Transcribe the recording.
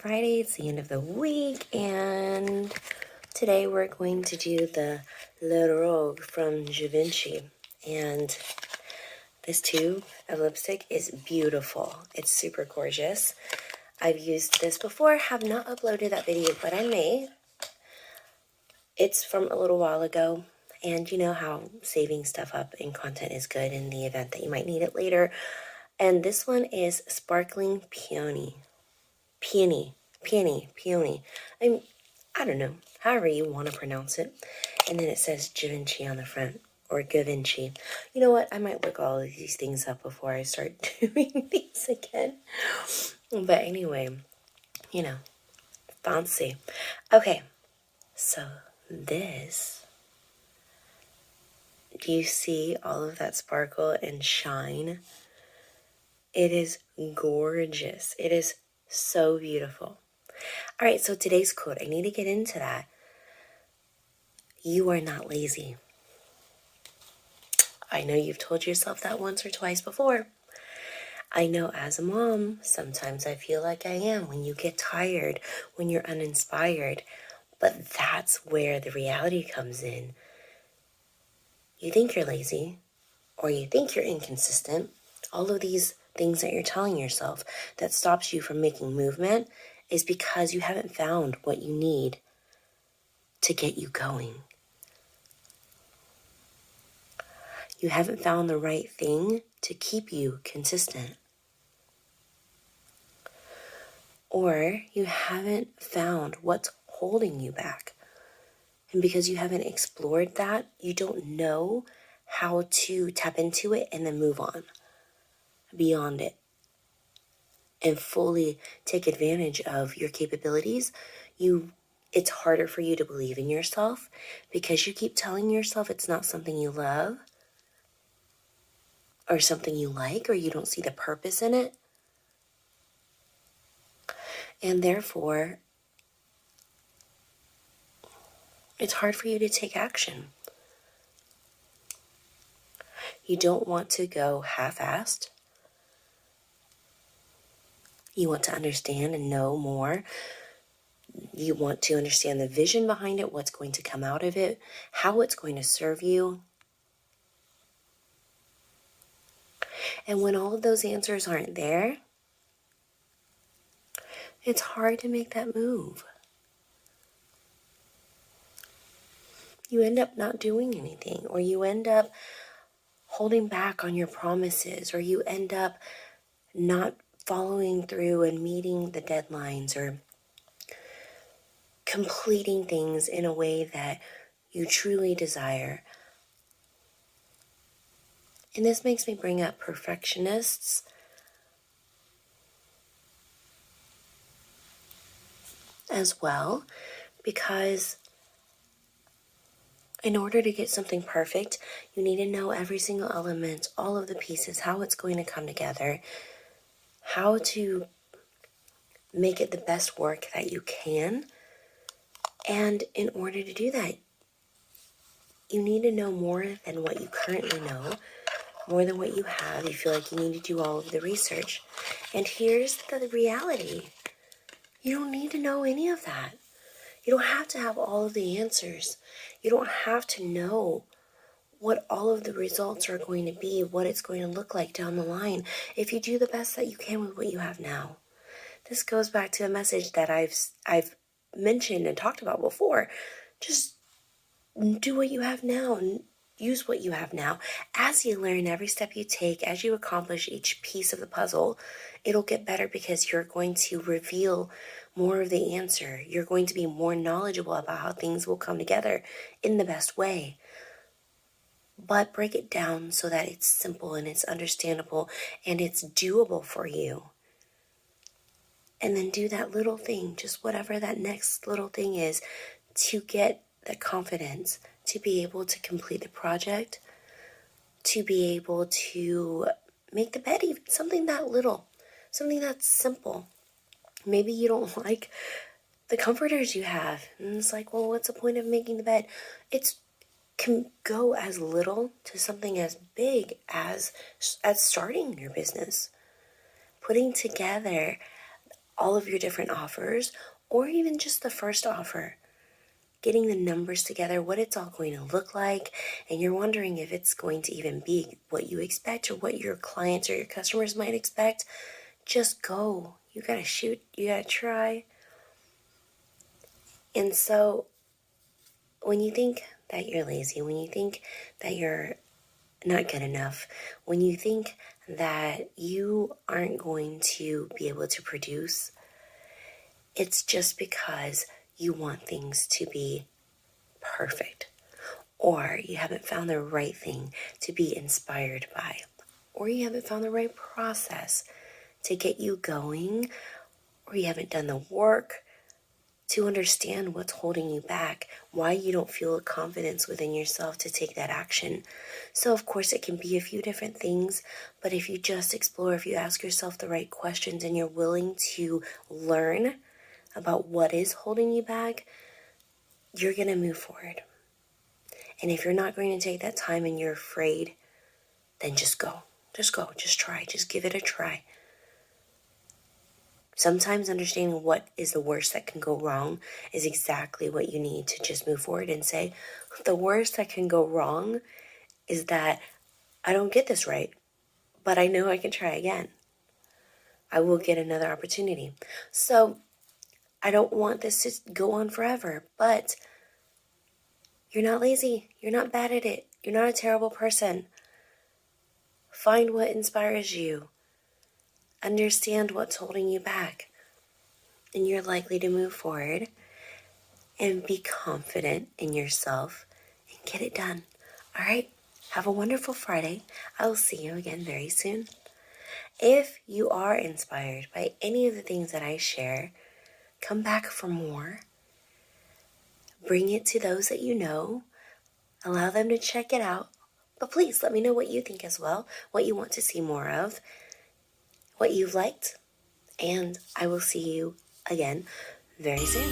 Friday. It's the end of the week, and today we're going to do the Le Rogue from Givenchy. And this tube of lipstick is beautiful. It's super gorgeous. I've used this before, have not uploaded that video, but I may. It's from a little while ago, and you know how saving stuff up in content is good in the event that you might need it later. And this one is Sparkling Peony. Peony. I don't know, however you want to pronounce it. And then it says Givenchy on the front, or Givenchy. You know what? I might look all of these things up before I start doing these again. But anyway, you know, fancy. Okay, so this, do you see all of that sparkle and shine? It is gorgeous. It is so beautiful. All right, so today's quote, I need to get into that. You are not lazy. I know you've told yourself that once or twice before. I know as a mom, sometimes I feel like I am when you get tired, when you're uninspired. But that's where the reality comes in. You think you're lazy, or you think you're inconsistent. All of these things that you're telling yourself that stops you from making movement is because you haven't found what you need to get you going. You haven't found the right thing to keep you consistent. Or you haven't found what's holding you back. And because you haven't explored that, you don't know how to tap into it and then move on beyond it and fully take advantage of your capabilities. It's harder for you to believe in yourself because you keep telling yourself it's not something you love or something you like, or you don't see the purpose in it. And therefore, it's hard for you to take action. You don't want to go half-assed. You want to understand and know more. You want to understand the vision behind it, what's going to come out of it, how it's going to serve you. And when all of those answers aren't there, it's hard to make that move. You end up not doing anything, or you end up holding back on your promises, or you end up not following through and meeting the deadlines, or completing things in a way that you truly desire. And this makes me bring up perfectionists. As well, because in order to get something perfect, you need to know every single element, all of the pieces, how it's going to come together, how to make it the best work that you can. And in order to do that, you need to know more than what you currently know, more than what you have. You feel like you need to do all of the research. And here's the reality. You don't need to know any of that. You don't have to have all of the answers. You don't have to know what all of the results are going to be, what it's going to look like down the line, if you do the best that you can with what you have now. This goes back to a message that I've mentioned and talked about before. Just do what you have now and use what you have now. As you learn, every step you take, as you accomplish each piece of the puzzle, it'll get better because you're going to reveal more of the answer. You're going to be more knowledgeable about how things will come together in the best way. But break it down so that it's simple and it's understandable and it's doable for you. And then do that little thing, just whatever that next little thing is, to get the confidence to be able to complete the project, to be able to make the bed, even something that little, something that's simple. Maybe you don't like the comforters you have, and it's like, well, what's the point of making the bed? It can go as little to something as big as starting your business, putting together all of your different offers, or even just the first offer, getting the numbers together, what it's all going to look like, and you're wondering if it's going to even be what you expect or what your clients or your customers might expect, just go. You gotta shoot, you gotta try. And so when you think that you're lazy, when you think that you're not good enough, when you think that you aren't going to be able to produce, it's just because you want things to be perfect, or you haven't found the right thing to be inspired by, or you haven't found the right process to get you going, or you haven't done the work to understand what's holding you back, why you don't feel a confidence within yourself to take that action. So of course it can be a few different things, but if you just explore, if you ask yourself the right questions and you're willing to learn about what is holding you back, you're going to move forward. And if you're not going to take that time and you're afraid, then just go. Just go. Just try. Just give it a try. Sometimes understanding what is the worst that can go wrong is exactly what you need to just move forward and say, the worst that can go wrong is that I don't get this right, but I know I can try again. I will get another opportunity. So I don't want this to go on forever, but you're not lazy. You're not bad at it. You're not a terrible person. Find what inspires you. Understand what's holding you back. And you're likely to move forward and be confident in yourself and get it done. All right? Have a wonderful Friday. I will see you again very soon. If you are inspired by any of the things that I share, come back for more. Bring it to those that you know. Allow them to check it out. But please let me know what you think as well, what you want to see more of, what you've liked, and I will see you again very soon.